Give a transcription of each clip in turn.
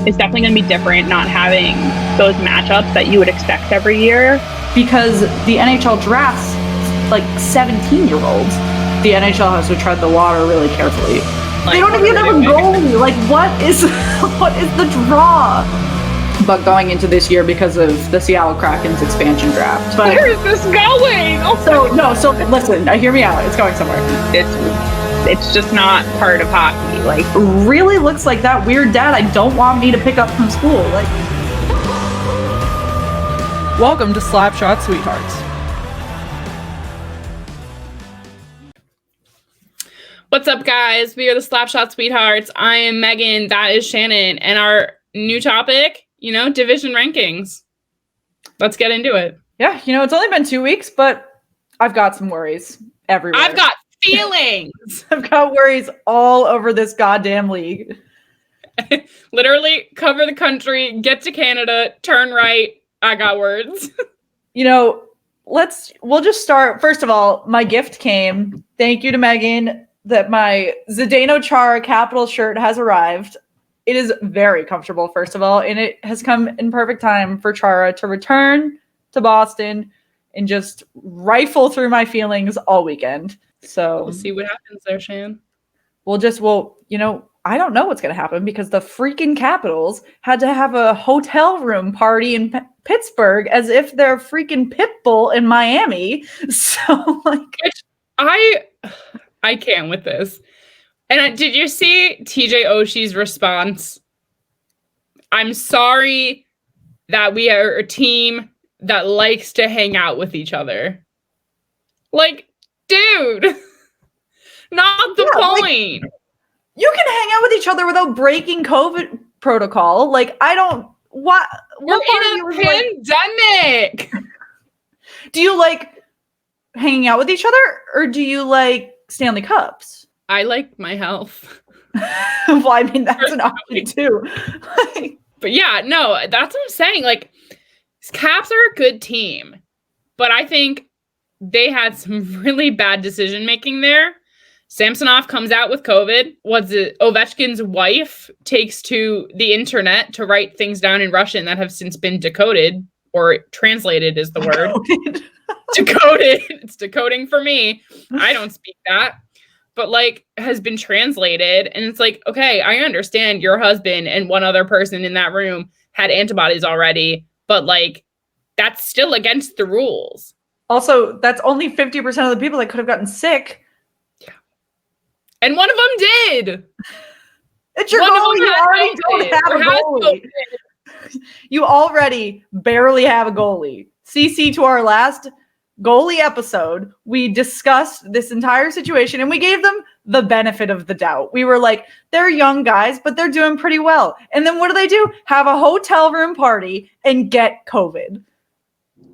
it's definitely going to be different not having those matchups that you would expect every year. Because the NHL drafts like 17-year-olds. The NHL has to tread the water really carefully. Like, they don't even have a goalie. Like, what is the draw? But going into this year because of the Seattle Kraken's expansion draft. But where is this going? Oh, so listen, hear me out. It's going somewhere. It's just not part of hockey. Like, really looks like that weird dad I don't want me to pick up from school. Like, welcome to Slapshot Sweethearts. What's up, guys? We are the Slapshot Sweethearts. I am Megan. That is Shannon. And our new topic, division rankings. Let's get into it. Yeah, it's only been 2 weeks, but I've got some worries everywhere. I've got feelings. I've got worries all over this goddamn league. Literally cover the country, get to Canada, turn right. I got words. We'll just start. First of all, my gift came. Thank you to Megan that my Zdeno Chara Capital shirt has arrived. It is very comfortable, first of all, and it has come in perfect time for Chara to return to Boston and just rifle through my feelings all weekend. So we'll see what happens there, Shan. I don't know what's going to happen because the freaking Capitals had to have a hotel room party in Pittsburgh as if they're a freaking pit bull in Miami. So, I can't with this. And did you see TJ Oshie's response? I'm sorry that we are a team that likes to hang out with each other. Like, dude, not the point. You can hang out with each other without breaking COVID protocol. We're in a pandemic. Do you like hanging out with each other or do you like Stanley Cups? I like my health. Well, I mean, that's an option too. But yeah, no, that's what I'm saying. Like, Caps are a good team, but I think they had some really bad decision making there. Samsonov comes out with COVID. Ovechkin's wife takes to the internet to write things down in Russian that have since been decoded, or translated is the word. Decoded. It's decoding for me. I don't speak that. But has been translated. And it's like, okay, I understand your husband and one other person in that room had antibodies already, but that's still against the rules. Also, that's only 50% of the people that could have gotten sick. Yeah. And one of them did. It's your goalie. You already don't have a goalie. You already barely have a goalie. CC to our last goalie episode, we discussed this entire situation and we gave them the benefit of the doubt. We were like, they're young guys, but they're doing pretty well. And then what do? Have a hotel room party and get COVID.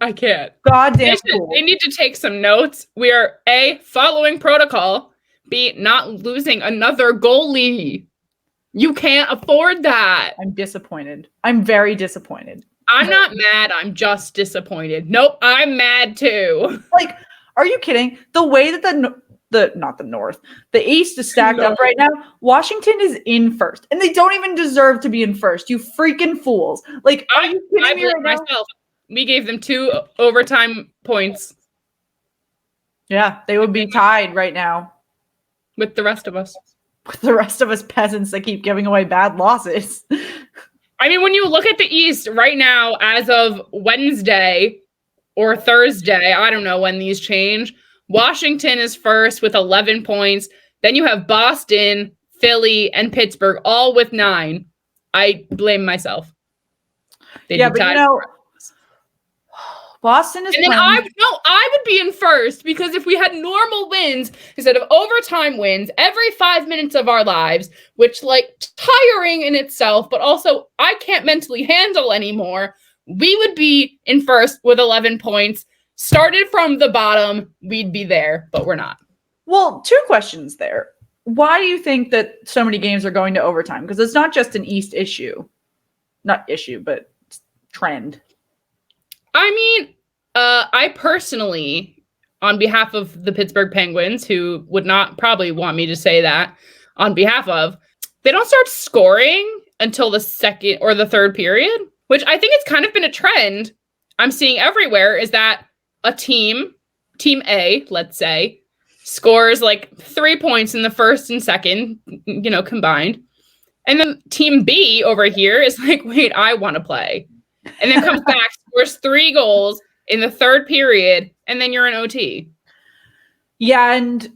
I can't. Goddamn cool. They need to take some notes. We are A, following protocol, B, not losing another goalie. You can't afford that. I'm disappointed. I'm very disappointed. I'm not mad. I'm just disappointed. Nope, I'm mad too. Are you kidding? The way that the East is stacked up right now, Washington is in first, and they don't even deserve to be in first. You freaking fools! Are you kidding me right now? Myself. We gave them 2 overtime points. Yeah, they would be tied right now with the rest of us. With the rest of us peasants that keep giving away bad losses. I mean, when you look at the East right now, as of Wednesday or Thursday, I don't know when these change, Washington is first with 11 points. Then you have Boston, Philly, and Pittsburgh, all with 9. I blame myself. Boston is and then I would be in first because if we had normal wins instead of overtime wins every 5 minutes of our lives, which tiring in itself, but also I can't mentally handle anymore, we would be in first with 11 points. Started from the bottom, we'd be there, but we're not. Well, 2 questions there. Why do you think that so many games are going to overtime? Because it's not just an East issue. Not issue, but trend. I mean, I personally, on behalf of the Pittsburgh Penguins, who would not probably want me to say that on behalf of, they don't start scoring until the second or the third period, which I think it's kind of been a trend I'm seeing everywhere, is that a team A, let's say, scores like 3 points in the first and second, combined. And then team B over here is like, wait, I want to play. And then comes back, scores 3 goals in the third period, and then you're in OT. Yeah, and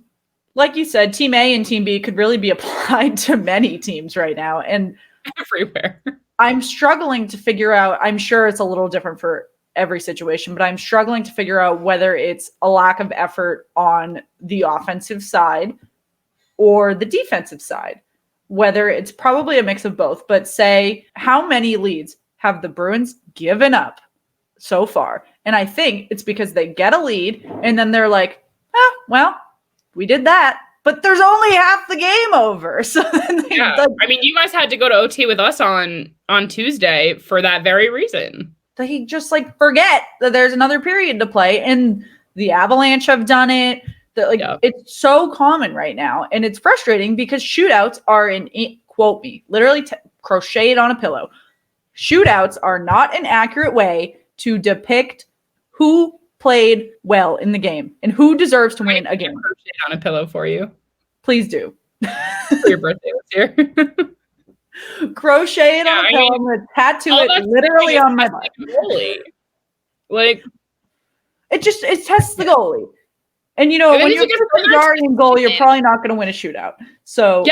like you said, team A and team B could really be applied to many teams right now. And everywhere. I'm struggling to figure out, I'm sure it's a little different for every situation, but I'm struggling to figure out whether it's a lack of effort on the offensive side or the defensive side, whether it's probably a mix of both. But say, how many leads have the Bruins given up so far? And I think it's because they get a lead and then they're like, well, we did that, but there's only half the game over. So then I mean, you guys had to go to OT with us on Tuesday for that very reason. They just forget that there's another period to play, and the Avalanche have done it. It's so common right now, and it's frustrating because shootouts are quote me, literally crocheted on a pillow. Shootouts are not an accurate way to depict who played well in the game and who deserves to win a game. Crocheted on a pillow for you. Please do. Your birthday was here. Crochet it on a pillow. I'm going to tattoo it literally on my butt. It tests the goalie. And when you're a Guardian goal, you're probably not going to win a shootout. So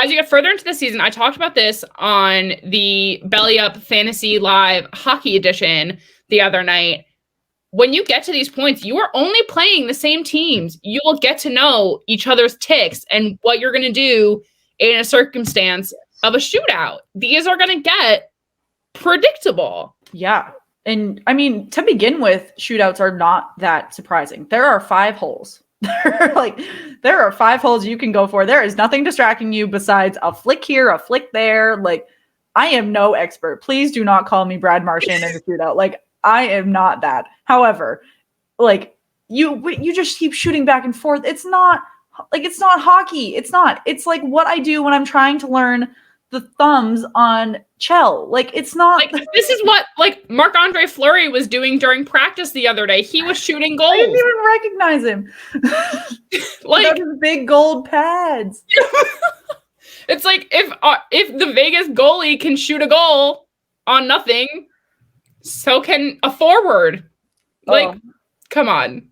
as you get further into the season, I talked about this on the Belly Up Fantasy Live Hockey Edition the other night. When you get to these points, you are only playing the same teams. You will get to know each other's ticks and what you're going to do in a circumstance of a shootout. These are going to get predictable. Yeah. And I mean, to begin with, shootouts are not that surprising. There are 5 holes. There are 5 holes you can go for. There is nothing distracting you besides a flick here, a flick there. I am no expert. Please do not call me Brad Marchand in a shootout. I am not that. However, you just keep shooting back and forth. It's not hockey. It's not. It's like what I do when I'm trying to learn the thumbs on Chell. It's not. This is what Marc-Andre Fleury was doing during practice the other day. He was shooting goals. I didn't even recognize him. His big gold pads. It's if the Vegas goalie can shoot a goal on nothing, so can a forward. Come on.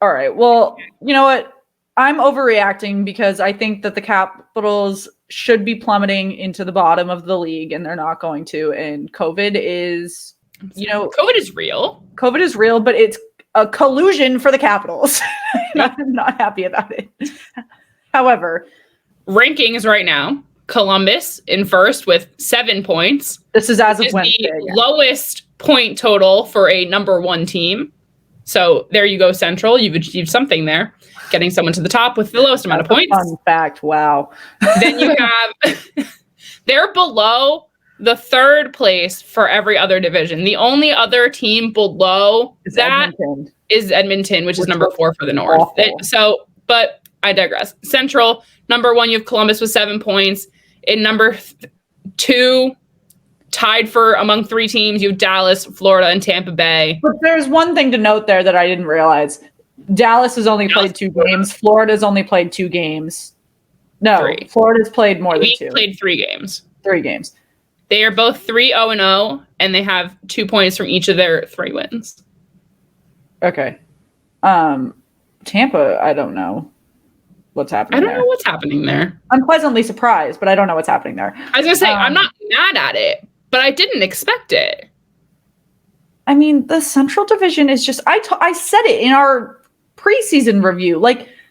All right. Well, you know what? I'm overreacting because I think that the Capitals should be plummeting into the bottom of the league, and they're not going to. And COVID is, COVID is real. COVID is real, but it's a collusion for the Capitals. I'm not happy about it. However, rankings right now, Columbus in first with 7 points. This is as of Wednesday. The lowest point total for a number 1 team. So there you go, Central. You've achieved something there, getting someone to the top with the lowest amount of points. Fun fact. Wow. Then you have, they're below the 3rd place for every other division. The only other team below is Edmonton, which is number 4 for the North. But I digress. Central, number 1, you have Columbus with 7 points. In number 2, tied for among 3 teams, you have Dallas, Florida, and Tampa Bay. But there's one thing to note there that I didn't realize. Dallas has only played 2 games. Florida's only played 2 games. No, 3. Florida's played more than 2. We played 3 games. 3 games. They are both 3-0-0, and they have 2 points from each of their 3 wins. Okay. Tampa, I don't know what's happening there. I don't know what's happening there. I'm pleasantly surprised, but I don't know what's happening there. I was going to say, I'm not mad at it, but I didn't expect it. I mean, the Central Division is just, I said it in our preseason review.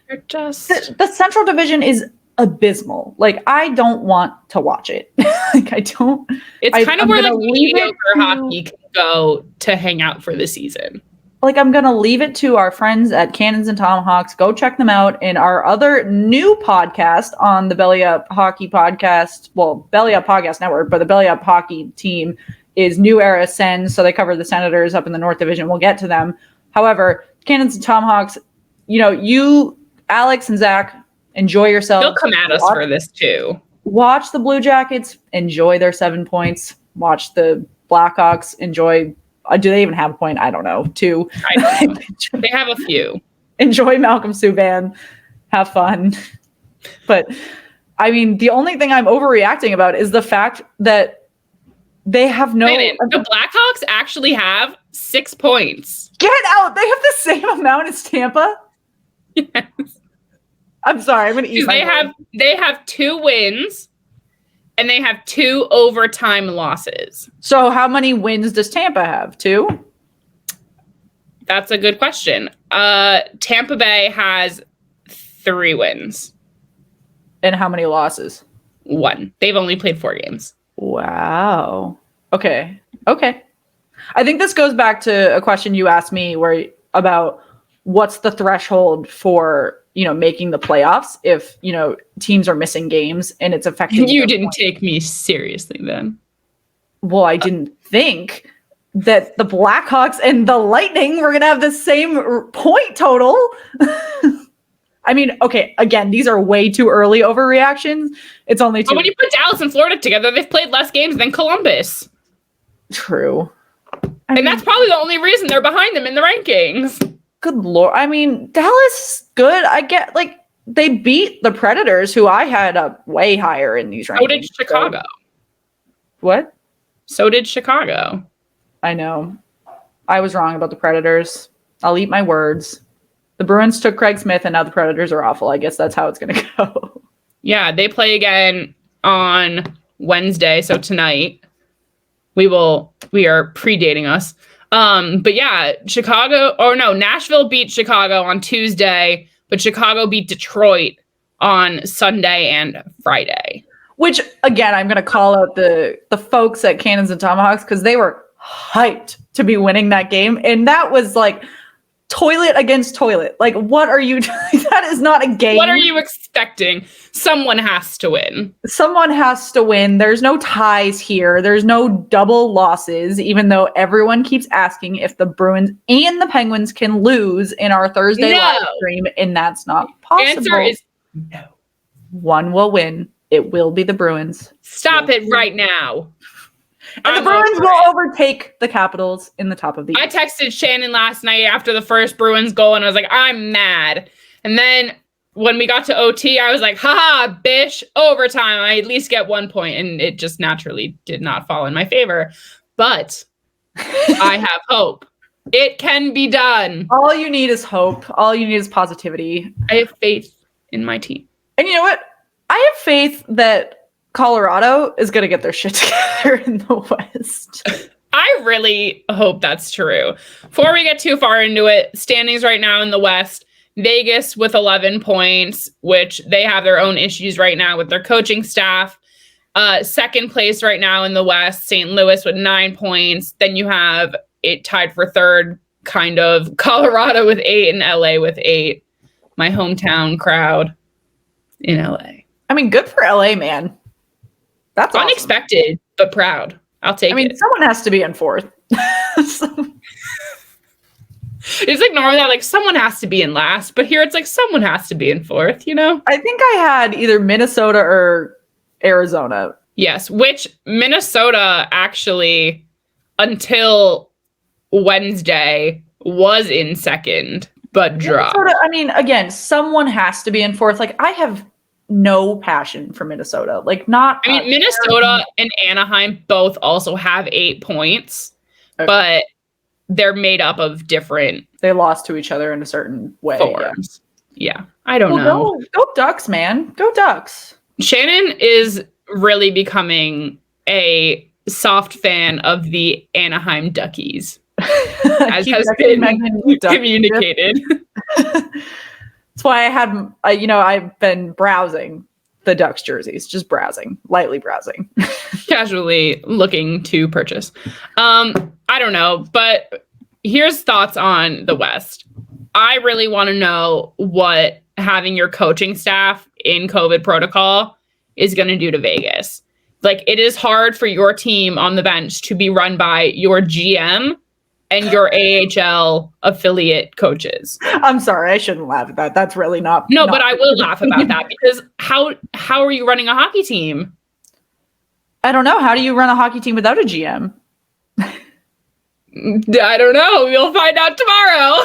You're just... The Central Division is abysmal. I don't want to watch it. I don't. It's kind of where mediocre hockey can go to hang out for the season. I'm going to leave it to our friends at Cannons and Tomahawks. Go check them out in our other new podcast on the Belly Up Hockey Podcast. Well, Belly Up Podcast Network, but the Belly Up Hockey team is New Era Sens. So they cover the Senators up in the North Division. We'll get to them. However, Cannons and Tomahawks, you, Alex and Zach, enjoy yourself. They'll come at us for this too. watch the Blue Jackets enjoy their 7 points. Watch the Blackhawks enjoy. Do they even have a point? I don't know. 2. I don't know. They have a few. Enjoy Malcolm Subban. Have fun. But I mean, the only thing I'm overreacting about is the fact that they have no. The Blackhawks actually have 6 points. Get out! They have the same amount as Tampa. Yes. I'm sorry. I'm going to eat. They have 2 wins, and they have 2 overtime losses. So how many wins does Tampa have? 2? That's a good question. Tampa Bay has 3 wins. And how many losses? 1. They've only played 4 games. Wow. Okay. I think this goes back to a question you asked me about what's the threshold for, making the playoffs if, teams are missing games and it's affecting. You didn't take me seriously then. Well, I didn't think that the Blackhawks and the Lightning were going to have the same point total. I mean, okay, again, these are way too early overreactions. It's only 2. But when you put Dallas and Florida together, they've played less games than Columbus. True. And that's probably the only reason they're behind them in the rankings. Good Lord. I mean, Dallas, good. I get, they beat the Predators, who I had up way higher in these rankings. So did Chicago. What? So did Chicago. I know. I was wrong about the Predators. I'll eat my words. The Bruins took Craig Smith, and now the Predators are awful. I guess that's how it's going to go. Yeah, they play again on Wednesday, so tonight. We are predating us. But yeah, Nashville beat Chicago on Tuesday, but Chicago beat Detroit on Sunday and Friday. Which, again, I'm going to call out the folks at Cannons and Tomahawks because they were hyped to be winning that game. And that was toilet against toilet. What are you doing? That is not a game. What are you expecting? Someone has to win. Someone has to win. There's no ties here. There's no double losses, even though everyone keeps asking if the Bruins and the Penguins can lose in our Thursday live stream, and that's not possible. Answer is no. One will win. It will be the Bruins. Stop it right now. And the Bruins will overtake the Capitals in the top of the I texted Shannon last night after the first Bruins goal, and I was like, I'm mad. And then when we got to OT, I was like, haha, bitch, overtime. I at least get 1 point. And it just naturally did not fall in my favor. But I have hope. It can be done. All you need is hope. All you need is positivity. I have faith in my team. And you know what? I have faith that Colorado is going to get their shit together in the West. I really hope that's true. Before we get too far into it, standings right now in the West, Vegas with 11 points, which they have their own issues right now with their coaching staff. Second place right now in the West, St. Louis with 9 points. Then you have it tied for third, kind of, Colorado with 8 and LA with 8. My hometown crowd in LA. I mean, good for LA, man. That's awesome. Unexpected, but proud. I'll take it. Someone has to be in fourth. It's normally that someone has to be in last, but here it's someone has to be in fourth, I think I had either Minnesota or Arizona. Yes, which Minnesota actually, until Wednesday, was in second, but dropped. Again, someone has to be in fourth. I have no passion for Minnesota. Minnesota and Anaheim both also have 8 points, but they're made up of different. They lost to each other in a certain way. Forms. Yeah. I don't know. Go Ducks, man. Go Ducks. Shannon is really becoming a soft fan of the Anaheim Duckies, as has been communicated. That's why I've been browsing the Ducks jerseys, just lightly browsing. Casually looking to purchase. I don't know, but here's thoughts on the West. I really want to know what having your coaching staff in COVID protocol is going to do to Vegas. It is hard for your team on the bench to be run by your GM and your AHL affiliate coaches. I'm sorry, I shouldn't laugh at that. That's really not. No, but I will laugh about that because how are you running a hockey team? I don't know. How do you run a hockey team without a GM? I don't know. We'll find out tomorrow.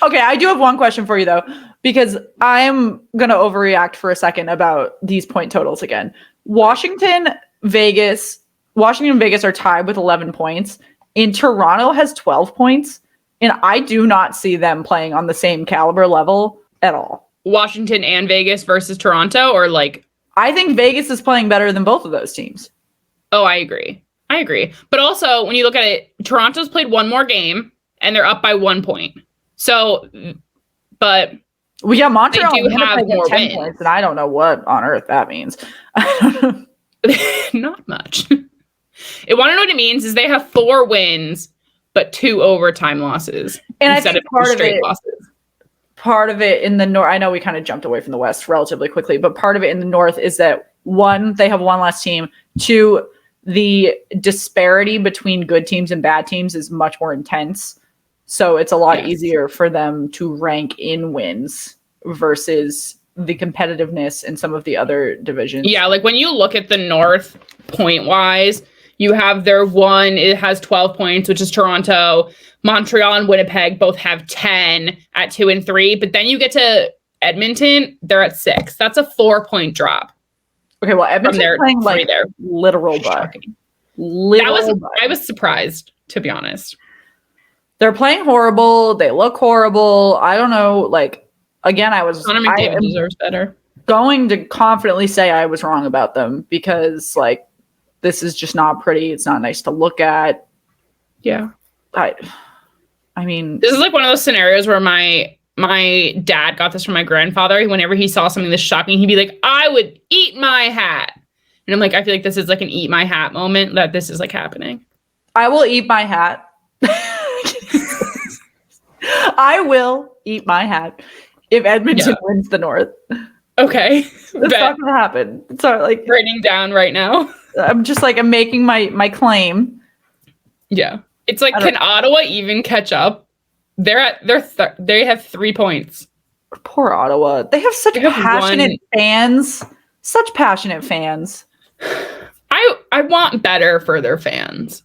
Okay, I do have one question for you though, because I'm going to overreact for a second about these point totals again. Washington, Vegas are tied with 11 points. And Toronto has 12 points. And I do not see them playing on the same caliber level at all. Washington and Vegas versus Toronto, or like? I think Vegas is playing better than both of those teams. Oh, I agree. But also, when you look at it, Toronto's played one more game and they're up by 1 point. So, but well, yeah, Montreal do have more 10 wins. points, and I don't know what on earth that means. Not much. Want to know what it means is they have 4 wins, but 2 overtime losses and instead I of think straight losses. Part of it in the north, I know we kind of jumped away from the West relatively quickly, but part of it in the north is that 1, they have one less team. 2, the disparity between good teams and bad teams is much more intense. So it's a lot easier for them to rank in wins versus the competitiveness in some of the other divisions. Yeah, like when you look at the North point-wise, you have their one, it has 12 points, which is Toronto. Montreal and Winnipeg both have 10 at 2 and 3. But then you get to Edmonton, they're at 6. That's a 4-point drop. Okay, well, Edmonton's playing like literal butt. I was surprised, to be honest. They're playing horrible. They look horrible. I don't know. Like, again, Connor McDavid deserves better. Going to confidently say I was wrong about them because, like, this is just not pretty. It's not nice to look at. Yeah. I mean, this is like one of those scenarios where my dad got this from my grandfather. Whenever he saw something that's shocking, he'd be like, I would eat my hat. And I'm like, I feel like this is like an eat my hat moment that this is like happening. I will eat my hat. I will eat my hat if Edmonton wins the North. Okay. It's not going to happen. It's not like writing down right now. I'm just like, I'm making my claim. Yeah. It's like, can Ottawa even catch up? They have 3 points. Poor Ottawa. They have such passionate fans. Such passionate fans. I want better for their fans.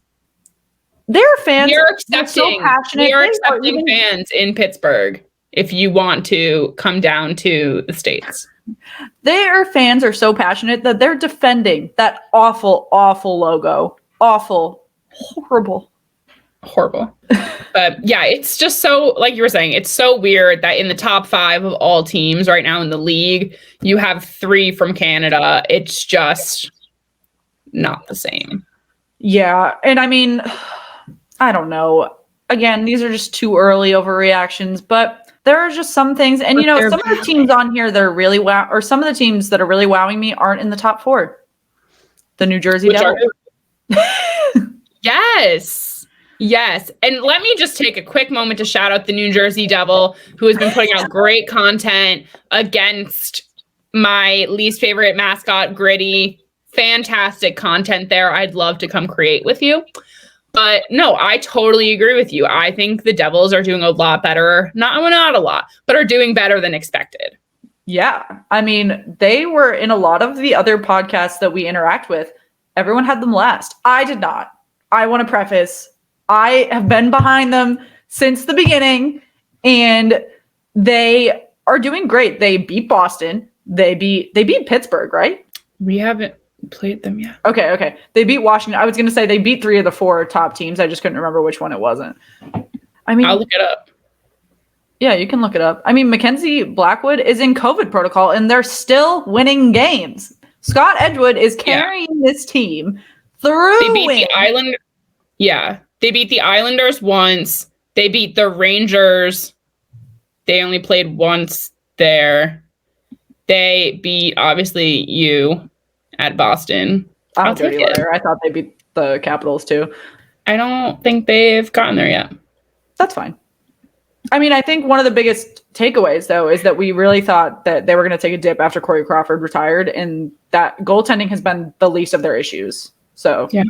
Their fans are so passionate. We are accepting fans in Pittsburgh if you want to come down to the States. Their fans are so passionate that they're defending that awful, awful logo. Awful. Horrible. But yeah, it's just so, like you were saying, it's so weird that in the top 5 of all teams right now in the league, you have 3 from Canada. It's just not the same. Yeah. And I mean, I don't know. Again, these are just too early overreactions, but there are just some things. And, some of the teams on here that are really or some of the teams that are really wowing me aren't in the top 4. The New Jersey Devils. Yes. And let me just take a quick moment to shout out the New Jersey Devil, who has been putting out great content against my least favorite mascot, Gritty. Fantastic content there. I'd love to come create with you. But no, I totally agree with you. I think the Devils are doing a lot better. Not a lot, but are doing better than expected. Yeah. I mean, they were in a lot of the other podcasts that we interact with. Everyone had them last. I did not. I want to preface, I have been behind them since the beginning, and they are doing great. They beat Boston. They beat Pittsburgh, right? We haven't played them yet. Okay. They beat Washington. I was going to say they beat 3 of the 4 top teams. I just couldn't remember which one it wasn't. I mean, I'll look it up. Yeah, you can look it up. I mean, Mackenzie Blackwood is in COVID protocol, and they're still winning games. Scott Edgewood is carrying this team through. They beat the Islanders. Yeah, they beat the Islanders once. They beat the Rangers. They only played once there. They beat, obviously, you at Boston. I'll take it. I thought they beat the Capitals too. I don't think they've gotten there yet. That's fine. I mean, I think one of the biggest takeaways, though, is that we really thought that they were going to take a dip after Corey Crawford retired, and that goaltending has been the least of their issues. So, yeah.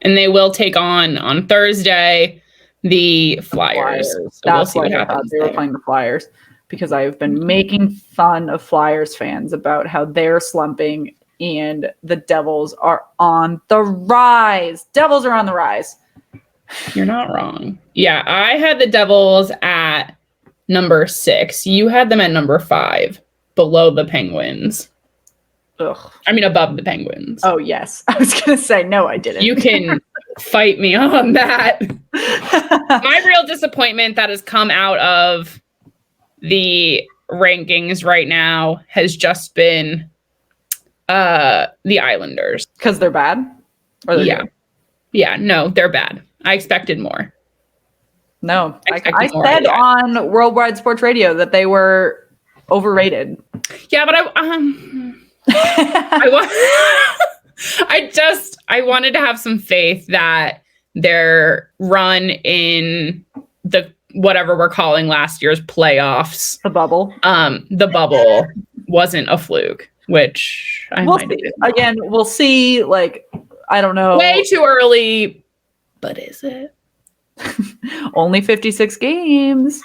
and they will take on Thursday the Flyers. So That's we'll see why I thought they were playing the Flyers, because I've been making fun of Flyers fans about how they're slumping and the Devils are on the rise. Devils are on the rise. You're not wrong. Yeah, I had the Devils at number 6. You had them at number 5, below the Penguins. Ugh. I mean, above the Penguins. Oh, yes. I was going to say, no, I didn't. You can fight me on that. My real disappointment that has come out of the rankings right now has just been the Islanders. Because they're bad? Or they're good? Yeah, no, they're bad. I expected more. No, I said on Worldwide Sports Radio that they were overrated. Yeah, but I wanted to have some faith that their run in the whatever we're calling last year's playoffs, the bubble wasn't a fluke, which we'll see. Again, we'll see. Like, I don't know. Way too early, but is it? Only 56 games.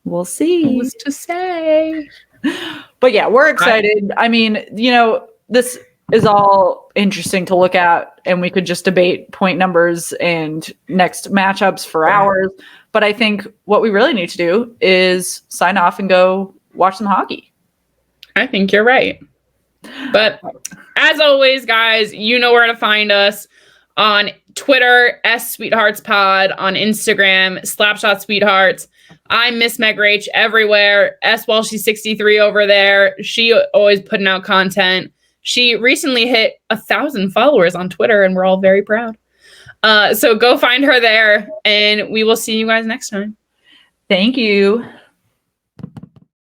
We'll see. Who's to say? But yeah, we're excited. I mean, this is all interesting to look at, and we could just debate point numbers and next matchups for hours. But I think what we really need to do is sign off and go watch some hockey. I think you're right. But as always, guys, you know where to find us. On Twitter, @SweetheartsPod. On Instagram, Slapshot Sweethearts. I'm Miss Meg Rach everywhere. SWalshy63 over there. She always putting out content. She recently hit 1,000 followers on Twitter, and we're all very proud. So go find her there, and we will see you guys next time. Thank you.